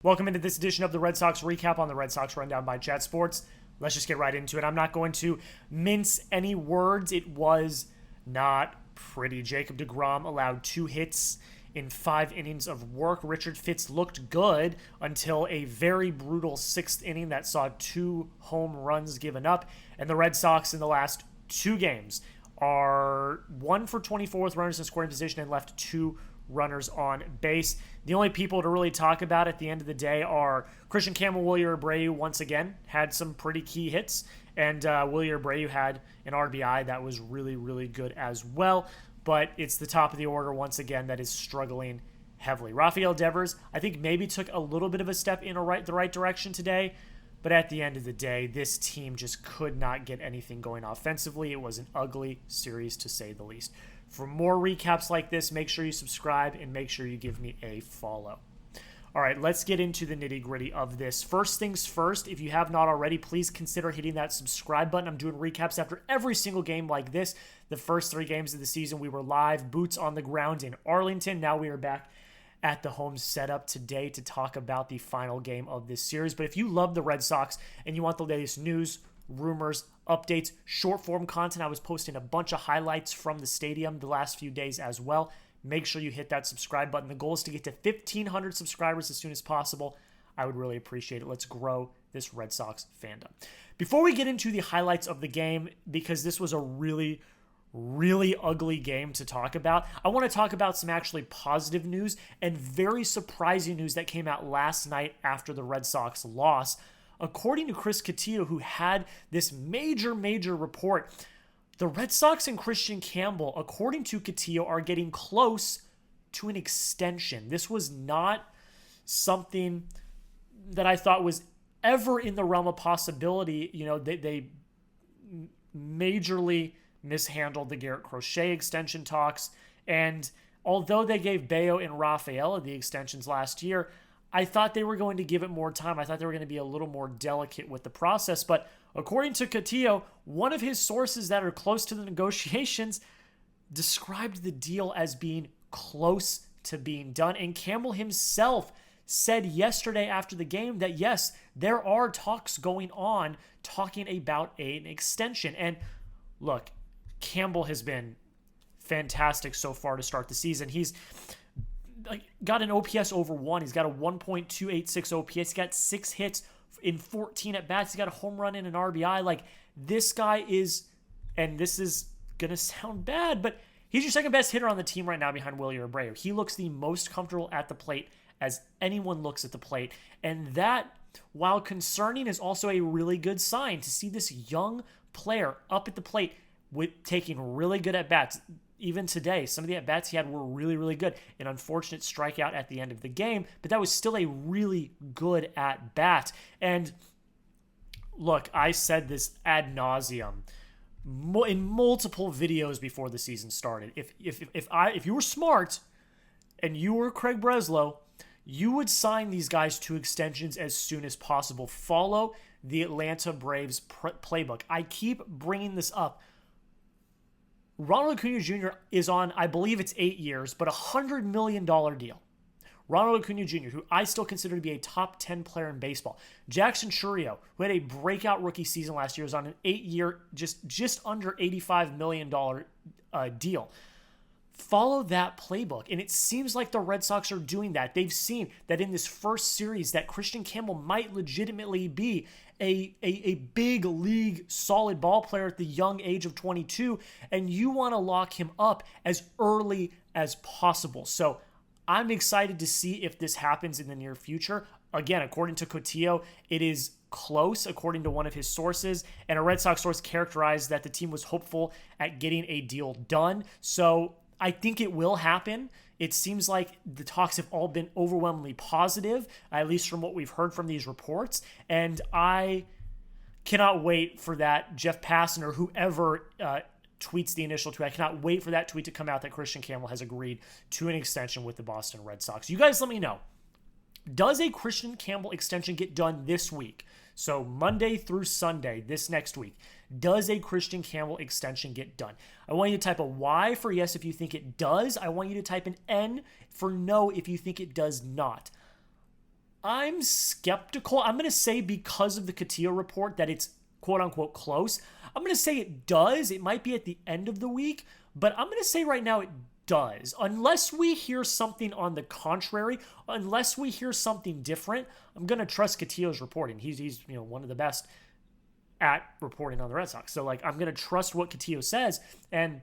Welcome into this edition of the Red Sox Recap on the Red Sox Rundown by Chat Sports. Let's just get right into it. I'm not going to mince any words. It was not pretty. Jacob deGrom allowed 2 hits in 5 innings of work. Richard Fitz looked good until a very brutal 6th inning that saw 2 home runs given up. And the Red Sox in the last 2 games are 1 for 24 with runners in scoring position and left 2 runners on base. The only people to really talk about at the end of the day are Kristian Campbell, Wilyer Abreu once again had some pretty key hits, and Wilyer Abreu had an RBI that was really, really good as well. But it's the top of the order once again that is struggling heavily. Rafael Devers, I think maybe took a little bit of a step in the right direction today, but at the end of the day, this team just could not get anything going offensively. It was an ugly series to say the least. For more recaps like this, make sure you subscribe and make sure you give me a follow. All right, let's get into the nitty-gritty of this. First things first, if you have not already, please consider hitting that subscribe button. I'm doing recaps after every single game like this. The first 3 games of the season, we were live, boots on the ground in Arlington. Now we are back at the home setup today to talk about the final game of this series. But if you love the Red Sox and you want the latest news, rumors, updates, short form content, I was posting a bunch of highlights from the stadium the last few days as well. Make sure you hit that subscribe button. The goal is to get to 1,500 subscribers as soon as possible. I would really appreciate it. Let's grow this Red Sox fandom. Before we get into the highlights of the game, because this was a really ugly game to talk about, I want to talk about some actually positive news and very surprising news that came out last night after the Red Sox loss. According to Chris Cotillo, who had this major report, the Red Sox and Kristian Campbell, according to Cotillo, are getting close to an extension. This was not something that I thought was ever in the realm of possibility. You know, they majorly mishandled the Garrett Crochet extension talks, and although they gave Bello and Raphael the extensions last year, I thought they were going to give it more time. I thought they were going to be a little more delicate with the process. But according to Cotillo, one of his sources that are close to the negotiations described the deal as being close to being done. And Campbell himself said yesterday after the game that, yes, there are talks going on talking about an extension. And look, Campbell has been fantastic so far to start the season. He's got an OPS over 1. He's got a 1.286 OPS. He's got 6 hits in 14 at-bats. He's got a home run and an RBI. Like, this guy is, and this is going to sound bad, but he's your second best hitter on the team right now behind Wilyer Abreu. He looks the most comfortable at the plate as anyone looks at the plate. And that, while concerning, is also a really good sign to see this young player up at the plate with taking really good at-bats. Even today, some of the at-bats he had were really good. An unfortunate strikeout at the end of the game, but that was still a really good at-bat. And look, I said this ad nauseum in multiple videos before the season started. If you were smart and you were Craig Breslow, you would sign these guys to extensions as soon as possible. Follow the Atlanta Braves playbook. I keep bringing this up. Ronald Acuna Jr. is on, I believe it's 8 years, but $100 million deal. Ronald Acuna Jr., who I still consider to be a top 10 player in baseball. Jackson Chourio, who had a breakout rookie season last year, is on an 8-year, just under $85 million deal. Follow that playbook, and it seems like the Red Sox are doing that. They've seen that in this first series that Kristian Campbell might legitimately be a big league solid ball player at the young age of 22, and you want to lock him up as early as possible. So I'm excited to see if this happens in the near future. Again, according to Cotillo, it is close, according to one of his sources, and a Red Sox source characterized that the team was hopeful at getting a deal done. So I think it will happen. It seems like the talks have all been overwhelmingly positive, at least from what we've heard from these reports. And I cannot wait for that Jeff Passan or whoever tweets the initial tweet. I cannot wait for that tweet to come out that Kristian Campbell has agreed to an extension with the Boston Red Sox. You guys let me know. Does a Kristian Campbell extension get done this week? So Monday through Sunday, this next week. Does a Kristian Campbell extension get done? I want you to type a Y for yes if you think it does. I want you to type an N for no if you think it does not. I'm skeptical. I'm going to say because of the Cotillo report that it's quote-unquote close. I'm going to say it does. It might be at the end of the week, but I'm going to say right now it does. Unless we hear something on the contrary, unless we hear something different, I'm going to trust Cotillo's reporting. He's one of the best at reporting on the Red Sox. So, I'm going to trust what Cotillo says, and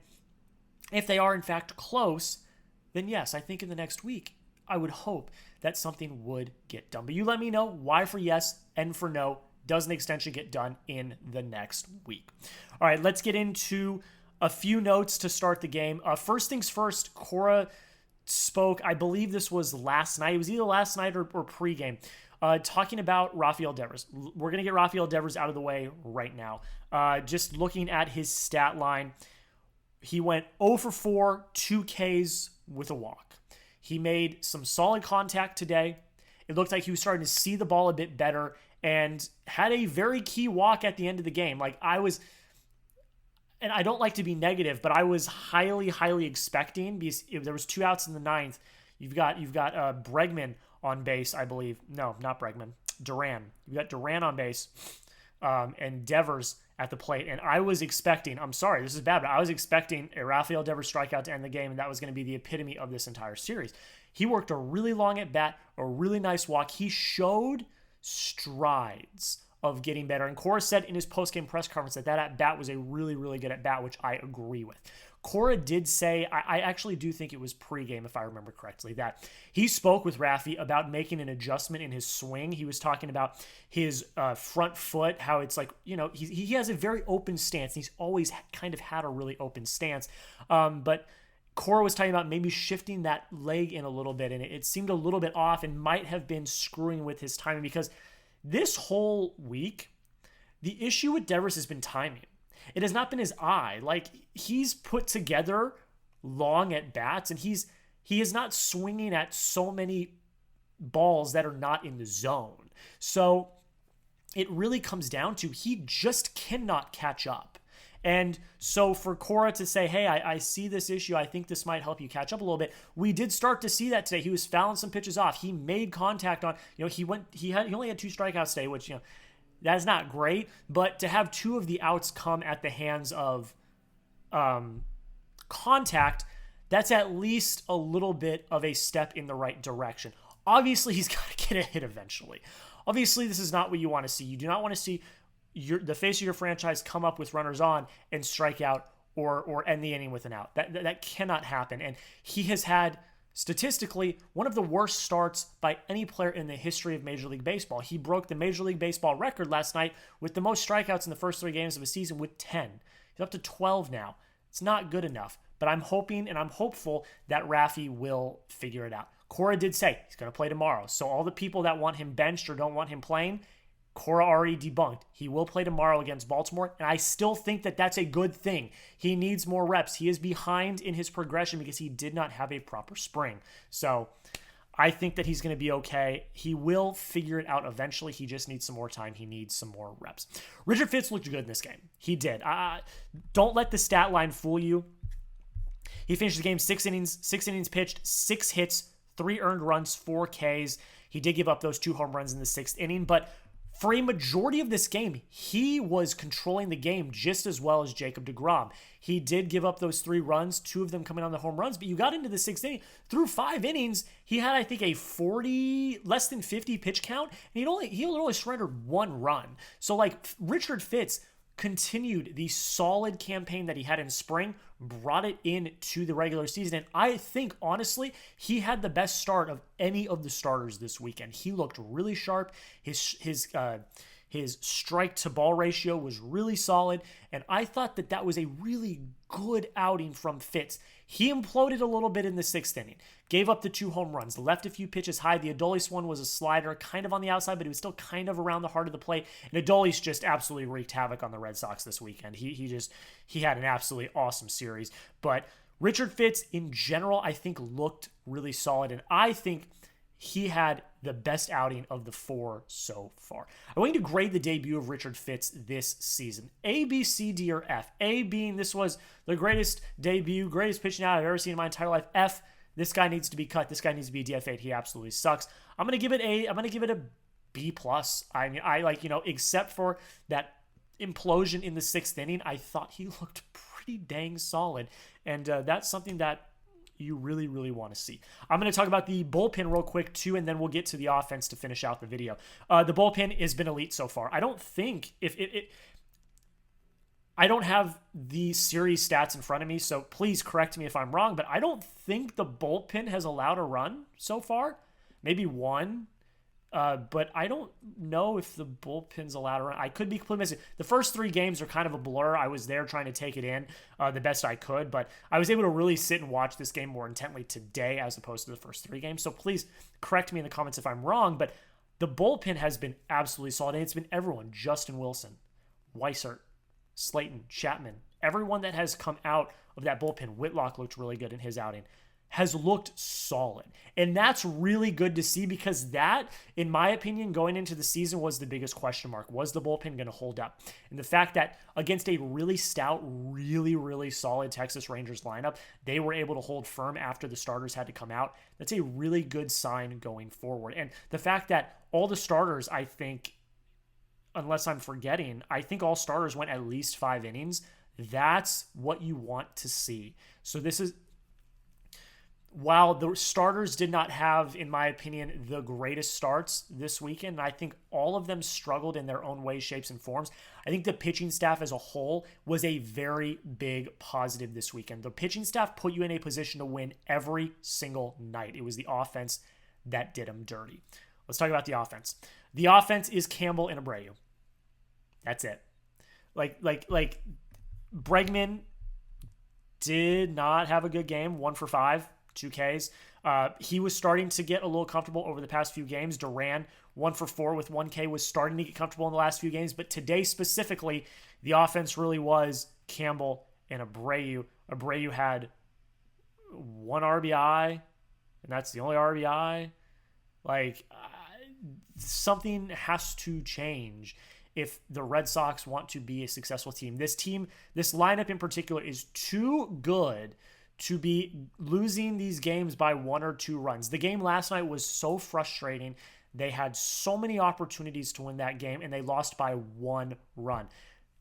if they are in fact close, then yes, I think in the next week, I would hope that something would get done. But you let me know why for yes and for no. Does an extension get done in the next week? All right, let's get into a few notes to start the game. First things first, Cora spoke, I believe this was last night. It was either last night or pregame, talking about Rafael Devers. We're going to get Rafael Devers out of the way right now. Just looking at his stat line, he went 0 for 4, 2 Ks with a walk. He made some solid contact today. It looked like he was starting to see the ball a bit better and had a very key walk at the end of the game. And I don't like to be negative, but I was highly expecting, because if there was 2 outs in the ninth. You've got Bregman on base, I believe. No, not Bregman. Duran. You've got Duran on base, and Devers at the plate. And I was expecting, I'm sorry, this is bad, but I was expecting a Rafael Devers strikeout to end the game, and that was going to be the epitome of this entire series. He worked a really long at bat, a really nice walk. He showed strides of getting better. And Cora said in his post-game press conference that at-bat was a really good at-bat, which I agree with. Cora did say, I actually do think it was pregame, if I remember correctly, that he spoke with Rafi about making an adjustment in his swing. He was talking about his front foot, how it's he has a very open stance. He's always kind of had a really open stance. But Cora was talking about maybe shifting that leg in a little bit, and it seemed a little bit off and might have been screwing with his timing, because this whole week, the issue with Devers has been timing. It has not been his eye. He's put together long at bats, and he is not swinging at so many balls that are not in the zone. So it really comes down to he just cannot catch up. And so for Cora to say, hey, I see this issue, I think this might help you catch up a little bit. We did start to see that today. He was fouling some pitches off. He made contact on, he only had 2 strikeouts today, which, that is not great. But to have 2 of the outs come at the hands of contact, that's at least a little bit of a step in the right direction. Obviously, he's got to get a hit eventually. Obviously, this is not what you want to see. You do not want to see the face of your franchise come up with runners on and strike out or end the inning with an out. That cannot happen. And he has had, statistically, one of the worst starts by any player in the history of Major League Baseball. He broke the Major League Baseball record last night with the most strikeouts in the first 3 games of a season with 10. He's up to 12 now. It's not good enough. But I'm hoping and I'm hopeful that Rafi will figure it out. Cora did say he's going to play tomorrow. So all the people that want him benched or don't want him playing, Cora already debunked. He will play tomorrow against Baltimore, and I still think that that's a good thing. He needs more reps. He is behind in his progression because he did not have a proper spring. So I think that he's going to be okay. He will figure it out eventually. He just needs some more time. He needs some more reps. Richard Fitz looked good in this game. He did. Don't let the stat line fool you. He finished the game 6 innings pitched, 6 hits, 3 earned runs, 4 Ks. He did give up those 2 home runs in the 6th inning, but for a majority of this game, he was controlling the game just as well as Jacob deGrom. He did give up those 3 runs, 2 of them coming on the home runs, but you got into the 6th inning. Through 5 innings, he had, I think, a less than 50 pitch count, and he only surrendered 1 run. So, Richard Fitz continued the solid campaign that he had in spring, brought it into the regular season, and I think, honestly, he had the best start of any of the starters this weekend. He looked really sharp. His strike-to-ball ratio was really solid, and I thought that was a really good outing from Fitz. He imploded a little bit in the 6th inning, gave up the 2 home runs, left a few pitches high. The Adolis one was a slider, kind of on the outside, but it was still kind of around the heart of the plate. And Adolis just absolutely wreaked havoc on the Red Sox this weekend. He had an absolutely awesome series. But Richard Fitz, in general, I think looked really solid, and I think he had the best outing of the 4 so far. I'm going to grade the debut of Richard Fitz this season. A, B, C, D, or F. A being this was the greatest debut, greatest pitching out I've ever seen in my entire life. F, this guy needs to be cut. This guy needs to be DFA'd. He absolutely sucks. I'm gonna give it a B plus. I mean, I like, except for that implosion in the 6th inning, I thought he looked pretty dang solid, and that's something that you really, really want to see. I'm going to talk about the bullpen real quick too, and then we'll get to the offense to finish out the video. The bullpen has been elite so far. I don't think I don't have the series stats in front of me, so please correct me if I'm wrong, but I don't think the bullpen has allowed a run so far. Maybe one. But I don't know if the bullpen's allowed to run. I could be completely missing. The first 3 games are kind of a blur. I was there trying to take it in the best I could, but I was able to really sit and watch this game more intently today as opposed to the first 3 games. So please correct me in the comments if I'm wrong, but the bullpen has been absolutely solid, and it's been everyone. Justin Wilson, Weissert, Slayton, Chapman, everyone that has come out of that bullpen. Whitlock looked really good in his outing. Has looked solid. And that's really good to see, because that, in my opinion, going into the season was the biggest question mark. Was the bullpen going to hold up? And the fact that against a really stout, really, really solid Texas Rangers lineup, they were able to hold firm after the starters had to come out, that's a really good sign going forward. And the fact that all the starters, I think, unless I'm forgetting, I think all starters went at least 5 innings. That's what you want to see. So this is... While the starters did not have, in my opinion, the greatest starts this weekend, and I think all of them struggled in their own ways, shapes, and forms, I think the pitching staff as a whole was a very big positive this weekend. The pitching staff put you in a position to win every single night. It was the offense that did them dirty. Let's talk about the offense. The offense is Campbell and Abreu. That's it. Like Bregman did not have a good game, 1 for 5. 2 Ks. He was starting to get a little comfortable over the past few games. Duran, 1 for 4 with 1 K, was starting to get comfortable in the last few games. But today specifically, the offense really was Campbell and Abreu. Abreu had 1 RBI, and that's the only RBI. Something has to change if the Red Sox want to be a successful team. This lineup in particular, is too good to be losing these games by 1 or 2 runs. The game last night was so frustrating. They had so many opportunities to win that game, and they lost by 1 run.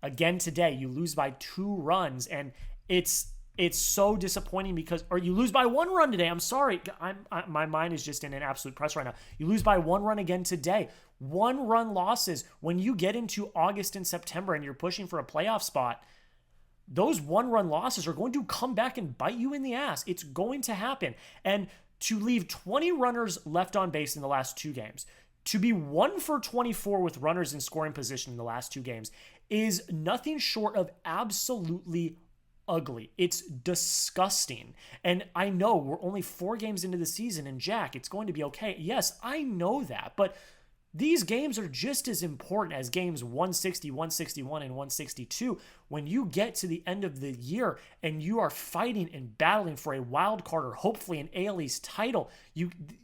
Again today, you lose by 2 runs, and it's so disappointing or you lose by 1 run today. I'm sorry. My mind is just in an absolute press right now. You lose by 1 run again today. 1-run losses. When you get into August and September and you're pushing for a playoff spot, those 1-run losses are going to come back and bite you in the ass. It's going to happen. And to leave 20 runners left on base in the last 2 games, to be 1 for 24 with runners in scoring position in the last 2 games, is nothing short of absolutely ugly. It's disgusting. And I know we're only 4 games into the season, and Jack, it's going to be okay. Yes, I know that, but these games are just as important as games 160, 161, and 162. When you get to the end of the year and you are fighting and battling for a wild card or hopefully an AL East title,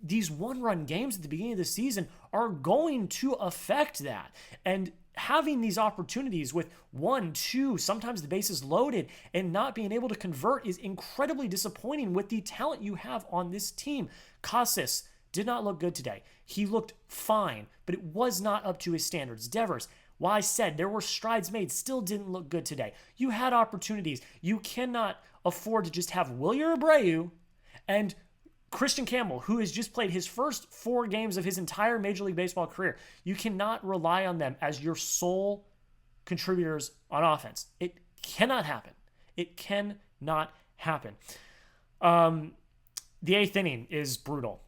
these 1-run games at the beginning of the season are going to affect that. And having these opportunities with 1, 2, sometimes the bases loaded, and not being able to convert is incredibly disappointing with the talent you have on this team. Casas did not look good today. He looked fine, but it was not up to his standards. Devers, while I said there were strides made, still didn't look good today. You had opportunities. You cannot afford to just have Wilyer Abreu and Kristian Campbell, who has just played his first 4 games of his entire Major League Baseball career. You cannot rely on them as your sole contributors on offense. It cannot happen. It cannot happen. The 8th inning is brutal.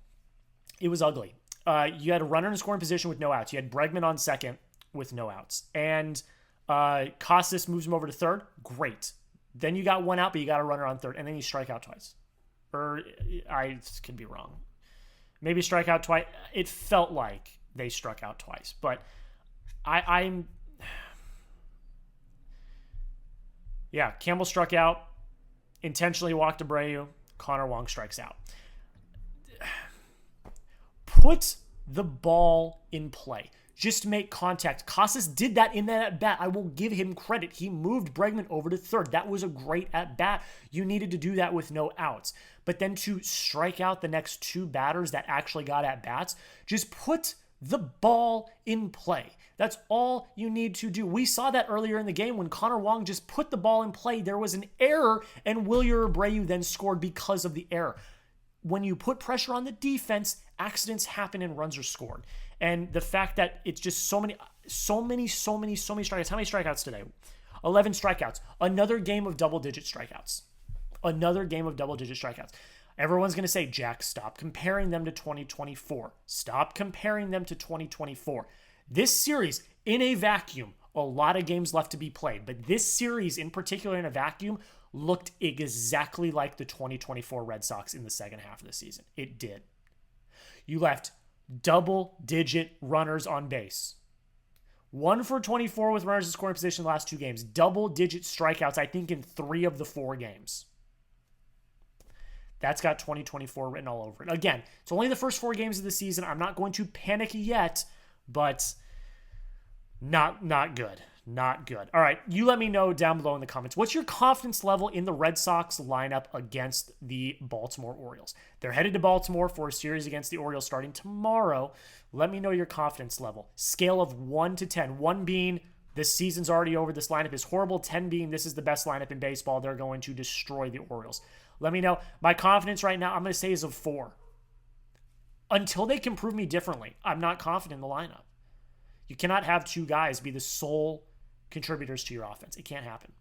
It was ugly. You had a runner in scoring position with no outs. You had Bregman on second with no outs. And Casas moves him over to third. Great. Then you got 1 out, but you got a runner on third. And then you strike out twice. Or I could be wrong. Maybe strike out twice. It felt like they struck out twice. But I'm... Yeah, Campbell struck out. Intentionally walked Abreu. Connor Wong strikes out. Put the ball in play. just make contact. Casas did that in that at-bat. I will give him credit. He moved Bregman over to third. That was a great at-bat. You needed to do that with no outs. But then to strike out the next two batters that actually got at-bats, just put the ball in play. That's all you need to do. We saw that earlier in the game when Connor Wong just put the ball in play. There was an error, and Wilyer Abreu then scored because of the error. When you put pressure on the defense, accidents happen and runs are scored. And the fact that it's just so many strikeouts. How many strikeouts today? 11 strikeouts. Another game of double-digit strikeouts. Everyone's going to say, Jack, stop comparing them to 2024. Stop comparing them to 2024. This series, in a vacuum, a lot of games left to be played, but this series in particular in a vacuum looked exactly like the 2024 Red Sox in the second half of the season. It did. You left double-digit runners on base. 1 for 24 with runners in scoring position the last two games. Double-digit strikeouts, I think, in 3 of the 4 games. That's got 2024 written all over it. Again, it's only the first 4 games of the season. I'm not going to panic yet, but not good. Not good. All right, you let me know down below in the comments. What's your confidence level in the Red Sox lineup against the Baltimore Orioles? They're headed to Baltimore for a series against the Orioles starting tomorrow. Let me know your confidence level. Scale of 1 to 10. 1 being this season's already over. This lineup is horrible. 10 being this is the best lineup in baseball. They're going to destroy the Orioles. Let me know. My confidence right now, I'm going to say is a 4. Until they can prove me differently, I'm not confident in the lineup. You cannot have 2 guys be the sole contributors to your offense. It can't happen.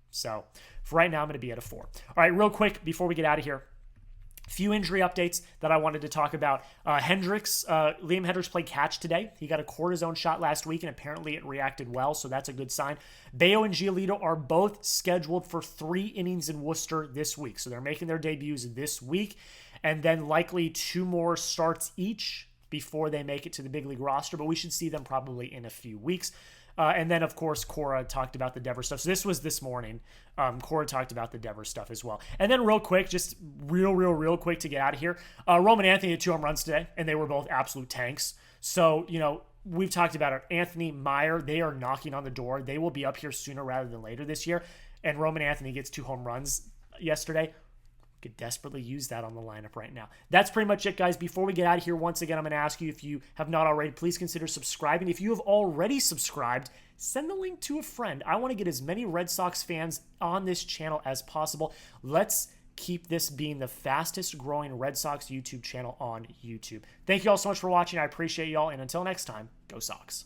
So for right now, I'm going to be at a 4. All right, real quick before we get out of here, a few injury updates that I wanted to talk about. Liam Hendricks played catch today. He got a cortisone shot last week, and apparently it reacted well, so that's a good sign. Bello and Giolito are both scheduled for 3 innings in Worcester this week, so they're making their debuts this week, and then likely 2 more starts each before they make it to the big league roster, but we should see them probably in a few weeks. And then, of course, Cora talked about the Devers stuff. So this was this morning. Cora talked about the Devers stuff as well. And then real quick, just real quick to get out of here. Roman Anthony had 2 home runs today, and they were both absolute tanks. So, we've talked about it. Anthony, Meyer, they are knocking on the door. They will be up here sooner rather than later this year. And Roman Anthony gets 2 home runs yesterday. Could desperately use that on the lineup right now. That's pretty much it, guys. Before we get out of here, once again, I'm going to ask you, if you have not already, please consider subscribing. If you have already subscribed, send the link to a friend. I want to get as many Red Sox fans on this channel as possible. Let's keep this being the fastest growing Red Sox YouTube channel on YouTube. Thank you all so much for watching. I appreciate y'all. And until next time, go Sox.